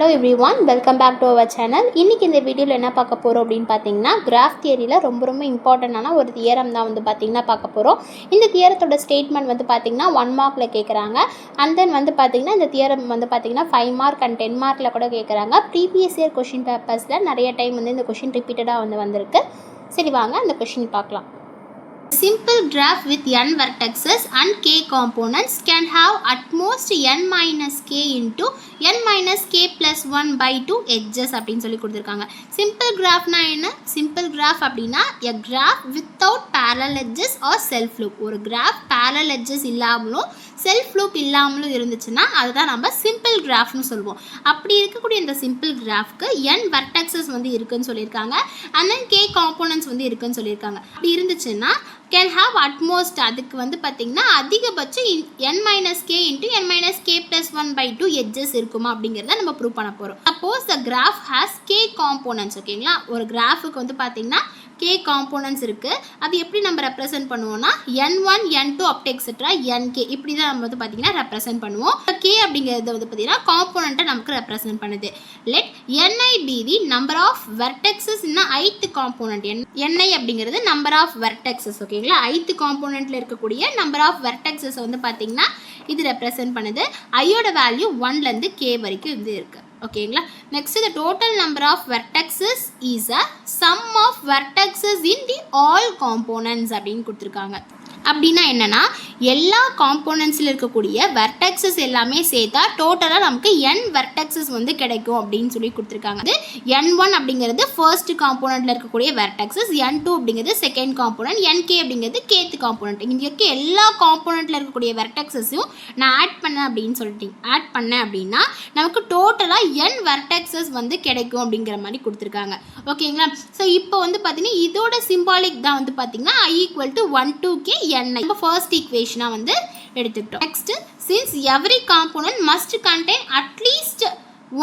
Hello everyone, welcome back to our channel. இன்னைக்கு இந்த வீடியோல என்ன பார்க்க போறோம் அப்படினு பாத்தீங்கன்னா கிராஃப் தியரியில ரொம்ப இம்பார்ட்டன்ட்டான ஒரு தியரம் தான் வந்து பாத்தீங்கன்னா பார்க்க போறோம். இந்த தியரத்தோட ஸ்டேட்மென்ட் வந்து பாத்தீங்கன்னா 1 மார்க்ல கேக்குறாங்க. and then வந்து பாத்தீங்கன்னா இந்த தியரம் வந்து பாத்தீங்கன்னா 5 மார்க் and 10 மார்க்ல கூட கேக்குறாங்க. previous year question papersல நிறைய டைம் வந்து இந்த क्वेश्चन ரிப்பீட்டடா வந்திருக்கு. சரி வாங்க அந்த क्वेश्चन பார்க்கலாம். Simple graph with n vertices and k components can have at most n minus k into n minus k plus 1 by 2 edges அப்படின்னு சொல்லி கொடுத்துருக்காங்க. சிம்பிள் கிராஃப்னா என்ன? சிம்பிள் கிராஃப் அப்படின்னா a graph without parallel edges or self loop. ஒரு graph parallel edges இல்லாமலும் self loop இல்லாமலும் இருந்துச்சுன்னா அதுதான் நம்ம சிம்பிள் கிராஃப்னு சொல்லுவோம். அப்படி இருக்கக்கூடிய இந்த சிம்பிள் கிராஃப்க்கு n வெர்டெக்ஸஸ் வந்து இருக்குன்னு சொல்லியிருக்காங்க. அண்ட் தென் k காம்போனன்ட்ஸ் வந்து இருக்குன்னு சொல்லியிருக்காங்க. அப்படி இருந்துச்சுன்னா கேன் ஹாவ் அட்மோஸ்ட் அதுக்கு வந்து பார்த்தீங்கன்னா அதிகபட்சம் n minus k into n minus k plus 1 by 2 edges இருக்குமா அப்படிங்கிறத நம்ம ப்ரூவ் பண்ண போகிறோம். Suppose the graph has k components. ஓகேங்களா, ஒரு கிராஃபுக்கு வந்து பார்த்தீங்கன்னா கே காம்போனன்ட்ஸ் இருக்குது. அது எப்படி நம்ம ரெப்ரசென்ட் பண்ணுவோம்னா n1 n2 up to etcetera nk இப்படி தான் நம்ம வந்து பார்த்தீங்கன்னா ரெப்ரசென்ட் பண்ணுவோம். கே அப்படிங்கிறது வந்து பார்த்தீங்கன்னா காம்போனண்ட்டை நமக்கு ரெப்ரசென்ட் பண்ணுது. Let ni be the number of vertices in the ith component. ni அப்படிங்கிறது நம்பர் ஆஃப் வெர்டெக்ஸஸ். ஓகேங்களா, ith காம்போனண்ட்டில் இருக்கக்கூடிய நம்பர் ஆஃப் வெர்டெக்ஸஸ் வந்து பார்த்தீங்கன்னா இது ரெப்ரசென்ட் பண்ணுது. ஐயோட வேல்யூ 1லேருந்து k வரைக்கும் இது இருக்குது. ஓகேங்களா, next the total number of vertices is a sum of vertices in the all components அப்படின்னு கொடுத்துருக்காங்க. அப்படின்னா என்னன்னா எல்லா காம்போனன்ட்ஸில் இருக்கக்கூடிய வெர்டெக்ஸஸ் எல்லாமே சேர்த்தா டோட்டலாக நமக்கு n வெர்டெக்ஸஸ் வந்து கிடைக்கும் அப்படின்னு சொல்லி கொடுத்துருக்காங்க. அது n1 அப்படிங்கிறது ஃபர்ஸ்ட் காம்போனண்ட்டில் இருக்கக்கூடிய வெர்டெக்ஸஸ், n2 அப்படிங்கிறது செகண்ட் காம்போனன்ட், nk அப்படிங்கிறது கேத் காம்போனன்ட். இங்கே இருக்க எல்லா காம்போனண்ட்டில் இருக்கக்கூடிய வெர்டெக்ஸஸையும் நான் ஆட் பண்ணேன் அப்படின்னா நமக்கு டோட்டலாக n வெர்டெக்ஸஸ் வந்து கிடைக்கும் அப்படிங்கிற மாதிரி கொடுத்துருக்காங்க. ஓகேங்களா, ஸோ இப்போ வந்து பார்த்தீங்கன்னா இதோட சிம்பாலிக் தான் வந்து பார்த்தீங்கன்னா i equal to 1 to k n நம்ம ஃபர்ஸ்ட் ஈக்குவேஷனாக வந்து எடுத்துக்கிட்டோம். Next, since every component must contain at least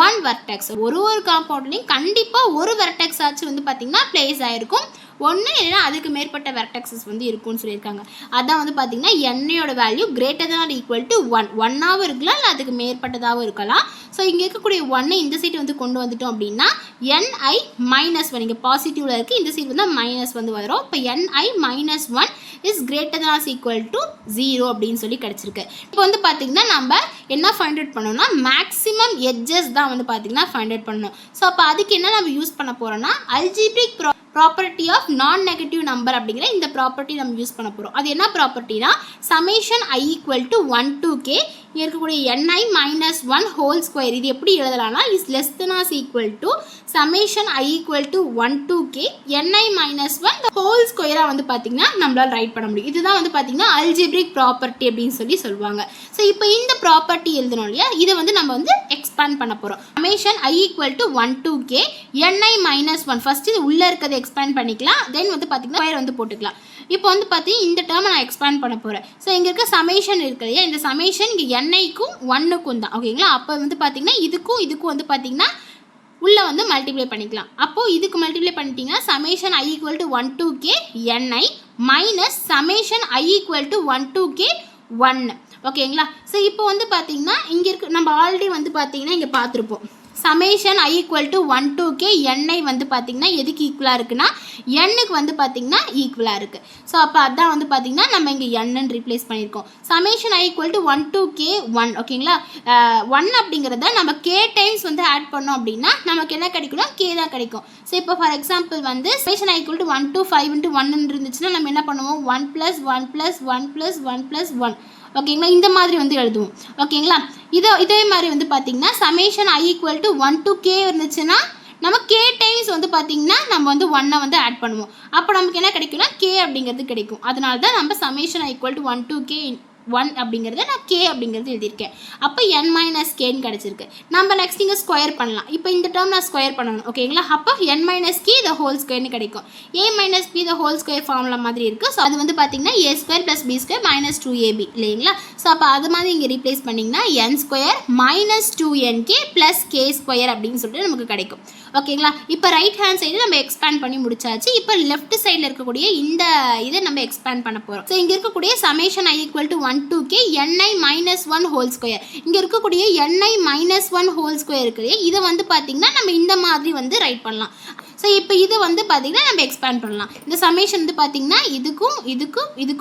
one vertex, ஒரு காம்பவுண்ட்லையும் கண்டிப்பாக ஒரு வெர்டெக்ஸ் ஆச்சு வந்து பார்த்தீங்கன்னா பிளேஸ் ஆகிருக்கும். ஒன்று இல்லைன்னா அதுக்கு மேற்பட்ட வெர்டெக்ஸஸ் வந்து இருக்கும்னு சொல்லியிருக்காங்க. அதான் வந்து பார்த்தீங்கன்னா என்னையோட value greater than equal to 1 ஒன்னாகவும் இருக்கலாம், இல்லை அதுக்கு மேற்பட்டதாகவும் இருக்கலாம். ஸோ இங்கே இருக்கக்கூடிய 1 இந்த சைட் வந்து கொண்டு வந்துட்டோம் அப்படின்னா ni மைனஸ் 1 இங்கே பாசிட்டிவில் இருக்குது, இந்த சைட் வந்து மைனஸ் வந்து வரும். இப்போ ni minus 1 is greater than equal to 0 அப்படின்னு சொல்லி கிடச்சிருக்கு. இப்போ வந்து பார்த்தீங்கன்னா நம்ம என்ன ஃபைண்ட் அவுட் பண்ணோம்னா மேக்ஸிமம் எட்ஜஸ் தான் வந்து பார்த்தீங்கன்னா ஃபைண்ட் அவுட் பண்ணணும். ஸோ அப்போ அதுக்கு என்ன நம்ம யூஸ் பண்ண போகிறோம்னா algebraic property of non negative number அப்படிங்கிற இந்த ப்ராப்பர்ட்டி நம்ம யூஸ் பண்ண போகிறோம். அது என்ன ப்ராப்பர்ட்டினா summation i equal to 1 to k இருக்கக்கூடிய ni மைனஸ் 1 ஹோல் ஸ்கொயர். இது எப்படி எழுதலாம்னா is less than or equal to summation i equal to 1 to k ni minus 1 whole ஸ்கொயராக வந்து பார்த்தீங்கன்னா நம்மளால் ரைட் பண்ண முடியும். இதுதான் வந்து பார்த்தீங்கன்னா அல்ஜிப்ரிக் ப்ராப்பர்ட்டி அப்படின்னு சொல்லி சொல்லுவாங்க. ஸோ இப்போ இந்த ப்ராப்பர்ட்டி எழுதணும் இல்லையா, இதை வந்து நம்ம வந்து எக்ஸ்பேண்ட் பண்ண போகிறோம். Summation i equal to 1 to k ni minus 1 first இது உள்ளே இருக்கிறத எக்ஸ்பேண்ட் பண்ணிக்கலாம், தென் வந்து பார்த்தீங்கன்னா ஸ்கொயர் வந்து போட்டுக்கலாம். இப்போ வந்து பார்த்தீங்கன்னா இந்த டேர்மை நான் எக்ஸ்பேண்ட் பண்ண போகிறேன். ஸோ இங்கே இருக்க சமேஷன் இருக்கு இல்லையா, இந்த சமேஷன் இங்கே என்னைக்கும் 1க்கும் தான். ஓகேங்களா, அப்போ வந்து பார்த்தீங்கன்னா இதுக்கும் வந்து பார்த்தீங்கன்னா உள்ளே வந்து மல்டிப்ளை பண்ணிக்கலாம். அப்போது இதுக்கு மல்டிப்ளை பண்ணிட்டீங்கன்னா summation i equal to 1 to k ni minus summation i equal to 1 to k 1. ஓகேங்களா, ஸோ இப்போ வந்து பார்த்தீங்கன்னா இங்கே இருக்கு நம்ம ஆல்ரெடி வந்து பார்த்தீங்கன்னா இங்கே பார்த்துருப்போம் summation i equal to 1 to k ni வந்து பார்த்தீங்கன்னா எதுக்கு ஈக்குவலாக இருக்குன்னா என்னுக்கு வந்து பார்த்தீங்கன்னா ஈக்குவலாக இருக்குது. ஸோ அப்போ அதான் வந்து பார்த்தீங்கன்னா நம்ம இங்கே என்னன்னு ரீப்ளேஸ் பண்ணியிருக்கோம். Summation i equal to 1 to k 1. ஓகேங்களா, 1 அப்படிங்கிறத நம்ம k டைம்ஸ் வந்து ஆட் பண்ணோம் அப்படின்னா நமக்கு என்ன கிடைக்கும்னா k தான் கிடைக்கும். ஸோ இப்போ ஃபார் எக்ஸாம்பிள் வந்து summation i equal to 1 to 5 into 1 இருந்துச்சுன்னா நம்ம என்ன பண்ணுவோம் 1 + 1 + 1 + 1 + 1. ஓகேங்களா, இந்த மாதிரி வந்து எழுதுவோம். ஓகேங்களா, இதே மாதிரி வந்து பார்த்தீங்கன்னா summation i equal to 1 to k இருந்துச்சுன்னா நம்ம k டைம்ஸ் வந்து பார்த்தீங்கன்னா நம்ம வந்து 1 வந்து ஆட் பண்ணுவோம். அப்போ நமக்கு என்ன கிடைக்கும்னா k அப்படிங்கிறது கிடைக்கும். அதனால தான் நம்ம summation i equal to 1 to k 1 அப்படிங்கிறத நான் k அப்படிங்கிறது எழுதியிருக்கேன். அப்போ n மைனஸ் கேன்னு கிடச்சிருக்கு. நம்ம நெக்ஸ்ட் இங்கே ஸ்கொயர் பண்ணலாம். இப்போ இந்த டேர்ம் நான் ஸ்கொயர் பண்ணணும். ஓகேங்களா, அப்போ n minus k the whole ஸ்கொயர்னு கிடைக்கும். a minus b the whole square formula மாதிரி இருக்குது. ஸோ அது வந்து பார்த்தீங்கன்னா a square plus b square minus 2ab இல்லைங்களா. ஸோ அப்போ அது மாதிரி இங்கே ரீப்ளேஸ் பண்ணிங்கன்னா n square minus 2nk plus k square அப்படின்னு சொல்லிட்டு நமக்கு கிடைக்கும். ஓகேங்களா, இப்போ ரைட் ஹேண்ட் சைடு நம்ம எக்ஸ்பேண்ட் பண்ணி முடிச்சாச்சு. இப்போ லெஃப்ட் சைடில் இருக்கக்கூடிய இந்த இதை நம்ம எக்ஸ்பேண்ட் பண்ண போகிறோம். ஸோ இங்கே இருக்கக்கூடிய summation i equal to 1 2k ni minus 1 whole square. இங்கே இருக்கக்கூடிய ni minus 1 whole square இருக்கு, இதை வந்து பார்த்தீங்கன்னா நம்ம இந்த மாதிரி வந்து ரைட் பண்ணலாம். ஸோ இப்போ இது வந்து பார்த்தீங்கன்னா நம்ம எக்ஸ்பேண்ட் பண்ணலாம். இந்த சமேஷன் வந்து பார்த்தீங்கன்னா இதுக்கும்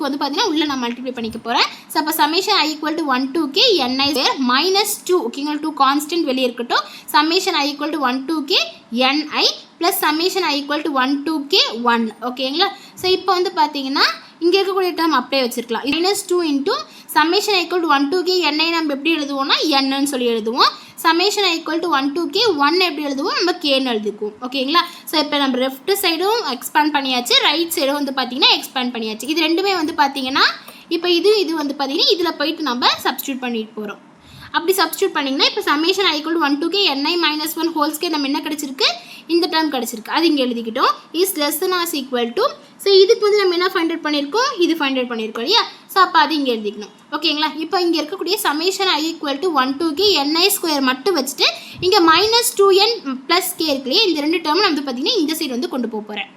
வந்து பார்த்தீங்கன்னா உள்ளே நான் மல்டிப்ளை பண்ணிக்க போகிறேன். ஸோ அப்போ summation i equal to 1 2k ni square minus 2, ஓகேங்களா, 2 கான்ஸ்டன்ட் வெளியே இருக்கட்டும். Summation i equal to 1 2k ni plus summation i equal to 1 2k 1, ஓகேங்களா. ஸோ இப்போ வந்து பார்த்தீங்கன்னா இங்கே இருக்கக்கூடிய டேர்ம் அப்படியே வச்சிருக்கலாம். -2 into summation i equal to 1 2k ni நம்ம எப்படி எழுதுவோம்னா என்னன்னு சொல்லி எழுதுவோம். Summation i equal to 1 2k 1 எப்படி எழுதுவோம், நம்ம கேன்னு எழுதிக்குவோம், ஓகேங்களா. ஸோ இப்போ நம்ம லெஃப்ட் சைடும் எக்ஸ்பேண்ட் பண்ணியாச்சு, ரைட் சைடும் வந்து பார்த்தீங்கன்னா எக்ஸ்பேண்ட் பண்ணியாச்சு. இது ரெண்டுமே வந்து பார்த்தீங்கன்னா இப்போ இது வந்து பார்த்தீங்கன்னா இதில் போயிட்டு நம்ம சப்ஸ்டியூட் பண்ணிட்டு போகிறோம். அப்படி சப்ஸ்டியூட் பண்ணிங்கன்னா இப்போ summation i equal to 1 2k ni minus 1 whole square நம்ம என்ன கிடச்சிருக்கு, இந்த டேர்ம் கிடச்சிருக்கு, அது இங்கே எழுதிக்கிட்டோம். Is less than or equal to, so இதுக்கு வந்து நம்ம என்ன ஃபைண்ட் அவுட் பண்ணியிருக்கோம், இது ஃபைண்ட் அவுட் பண்ணியிருக்கோம் இல்லையா. ஸோ அப்போ அது இங்கே எழுதிக்கணும், ஓகேங்களா. இப்போ இங்கே இருக்கக்கூடிய summation i equal to 1 2k ni square மட்டும் வச்சுட்டு இங்கே மைனஸ் 2n ப்ளஸ் கே இருக்கு இல்லையா, இந்த ரெண்டு டேர்ம் நான் வந்து பார்த்தீங்கன்னா இந்த சைடு வந்து கொண்டு போக போகிறேன்.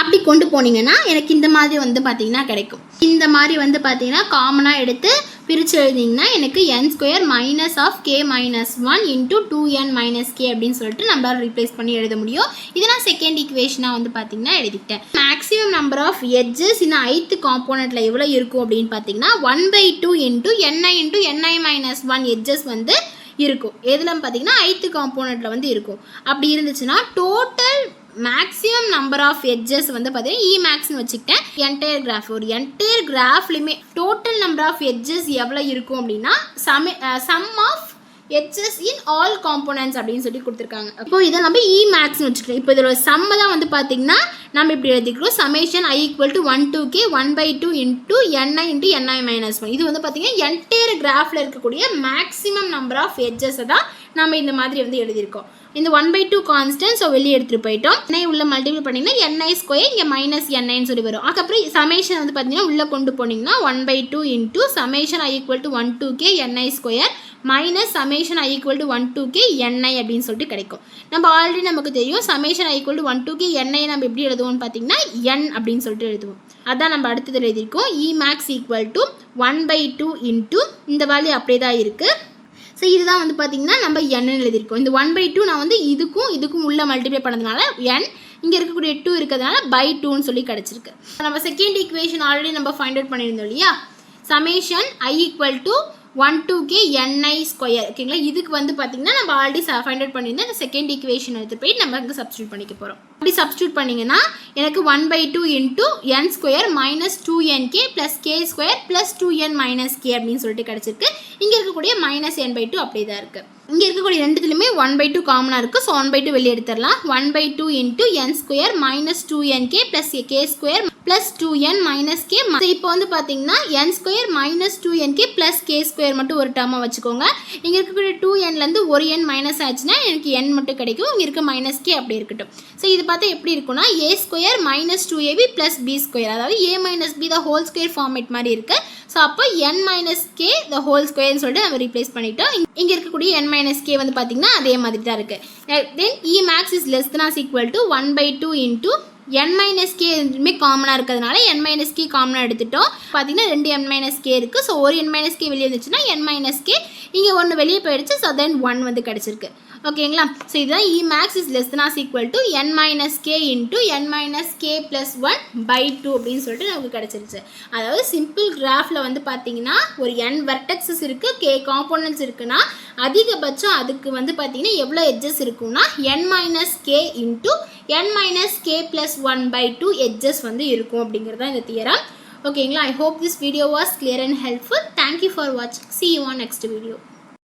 அப்படி கொண்டு போனீங்கன்னா எனக்கு இந்த மாதிரி வந்து பார்த்தீங்கன்னா கிடைக்கும். இந்த மாதிரி வந்து பார்த்தீங்கன்னா காமனாக எடுத்து பிரித்து எழுதிங்கன்னா எனக்கு n square minus of k minus 1 into 2n minus k அப்படின்னு சொல்லிட்டு நம்மளால் ரீப்ளேஸ் பண்ணி எழுத முடியும். இதை நான் செகண்ட் ஈக்குவேஷனாக வந்து பார்த்தீங்கன்னா எழுதிட்டேன். மேக்ஸிமம் நம்பர் ஆஃப் எட்ஜஸ் இந்த ith காம்போனண்ட்டில் எவ்வளோ இருக்கும் அப்படின்னு பார்த்தீங்கன்னா 1/2 இன்ட்டு ni மைனஸ் 1 எட்ஜஸ் வந்து இருக்கும். எதில் பார்த்தீங்கன்னா ith காம்போனண்ட்டில் வந்து இருக்கும். அப்படி இருந்துச்சுன்னா total maximum number of edges வந்து பார்த்தீங்கன்னா மேக்ஸ்னு வச்சுக்கிட்டேன். என்டையர் கிராஃப், ஒரு என்டையர் கிராஃப்லையுமே டோட்டல் நம்பர் ஆஃப் எட்ஜஸ் எவ்வளோ இருக்கும் அப்படின்னா sum of edges in all components அப்படின்னு சொல்லி கொடுத்துருக்காங்க. இப்போ இதை நம்ம மேக்ஸ்னு வச்சுக்கிறோம். இப்போ இதோட சம்ம தான் வந்து பார்த்தீங்கன்னா நம்ம இப்படி எழுதிக்கிறோம். Summation i equal to 1 2k 1/2 into ni minus 1. இது வந்து பார்த்தீங்கன்னா என்டையர் கிராஃபில் இருக்கக்கூடிய மேக்ஸிமம் நம்பர் ஆஃப் எட்ஜஸை தான் நம்ம இந்த மாதிரி வந்து எழுதியிருக்கோம். இந்த 1/2 கான்ஸ்டன்ட், ஸோ வெளியே எடுத்துகிட்டு போயிட்டோம். ni உள்ள மல்டிபிள் பண்ணிங்கன்னா ni ஸ்கொயர் இங்கே மைனஸ் niன்னு சொல்லி வரும். அதுக்கப்புறம் சமேஷன் வந்து பார்த்தீங்கன்னா உள்ளே கொண்டு போனீங்கன்னா 1/2 into summation i equal to 1 2k ni square minus summation i equal to 1 2k ni அப்படின்னு சொல்லிட்டு கிடைக்கும். நம்ம ஆல்ரெடி நமக்கு தெரியும் summation i equal to 1 2k ni நம்ம எப்படி எழுதுவோம்னு பார்த்தீங்கன்னா n அப்படின்னு சொல்லிட்டு எழுதுவோம். அதான் நம்ம அடுத்தது எழுதியிருக்கோம். மேக்ஸ் ஈக்குவல் டு 1/2 இன்ட்டு இந்த வேல்யூ அப்படியே தான் இருக்குது. ஸோ இதுதான் வந்து பார்த்தீங்கன்னா நம்ம n எழுதியிருக்கோம். இந்த 1/2 நான் வந்து இதுக்கும் உள்ள மல்டிப்ளை பண்ணதுனால n, இங்கே இருக்கக்கூடிய 2 இருக்கிறதுனால by 2ன்னு சொல்லி கிடச்சிருக்கு. நம்ம செகண்ட் ஈக்குவேஷன் ஆல்ரெடி நம்ம ஃபைண்ட் அவுட் பண்ணியிருந்தோம் இல்லையா. Summation i equal to 1 2k ni square, ஓகேங்களா. இதுக்கு வந்து பார்த்தீங்கன்னா நம்ம ஆல்ரெடி ஃபைண்ட் அவுட் பண்ணியிருந்தோம். இந்த செகண்ட் ஈக்குவேஷன் எடுத்து போய் நம்ம இங்கே சப்ஸ்டியூட் பண்ணிக்க போகிறோம். அப்படி சப்ஸ்டியூட் பண்ணிங்கன்னா எனக்கு 1/2 into n square minus 2nk plus k square plus 2n minus k அப்படின்னு சொல்லிட்டு கிடச்சிருக்கு. இங்கே இருக்கக்கூடிய மைனஸ் n/2 அப்படியே தான் இருக்குது. இங்கே இருக்கக்கூடிய ரெண்டுத்துலையுமே 1/2 காமனாக இருக்குது. ஸோ 1/2 வெளியே எடுத்துடலாம். 1/2 into n square minus 2nk plus k square plus 2n minus K. இப்போ வந்து பார்த்தீங்கன்னா n square minus 2nk plus k square மட்டும் ஒரு டேர்மாக வச்சுக்கோங்க. இங்கே இருக்கக்கூடிய 2nலேருந்து ஒரு n மைனஸ் ஆச்சுன்னா எனக்கு n மட்டும் கிடைக்கும். இங்கே இருக்க மைனஸ் கே அப்படி இருக்கட்டும். ஸோ இது பார்த்தா எப்படி இருக்குன்னா a square minus 2ab plus b square, அதாவது a minus b the whole square format மாதிரி இருக்குது. ஸோ அப்போ n minus k the whole ஸ்கொயர்னு சொல்லிட்டு நம்ம ரீப்ளேஸ் பண்ணிட்டோம். இங்கே இருக்கக்கூடிய n மைனஸ் கே வந்து பார்த்தீங்கன்னா அதே மாதிரி தான் இருக்குது. Then max is less than or equal to 1/2 into n minus K எதுவுமே காமனாக இருக்கிறதுனால n மைனஸ் கே காமனாக எடுத்துட்டோம். பார்த்தீங்கன்னா 2 n மைனஸ் கே இருக்குது. ஸோ ஒரு n மைனஸ் கே வெளியே இருந்துச்சுன்னா n மைனஸ் கே இங்கே ஒன்று வெளியே போயிடுச்சு. ஸோ தென் 1 வந்து கிடச்சிருக்கு, ஓகேங்களா. ஸோ இதுதான் max is less than or equal to n minus k into n minus k plus 1/2 அப்படின்னு சொல்லிட்டு நமக்கு கிடச்சிருச்சு. அதாவது சிம்பிள் கிராஃபில் வந்து பார்த்தீங்கன்னா ஒரு n வெர்டெக்ஸஸ் இருக்குது, k காம்போனன்ட்ஸ் இருக்குன்னா அதிகபட்சம் அதுக்கு வந்து பார்த்தீங்கன்னா எவ்வளோ எட்ஜஸ் இருக்குன்னா n minus k into n minus k plus 1/2 edges வந்து இருக்கும் அப்படிங்கிறது தான் இந்த தியரம், ஓகேங்களா. I hope this video was clear and helpful. Thank you for வாட்சிங். See you on next video.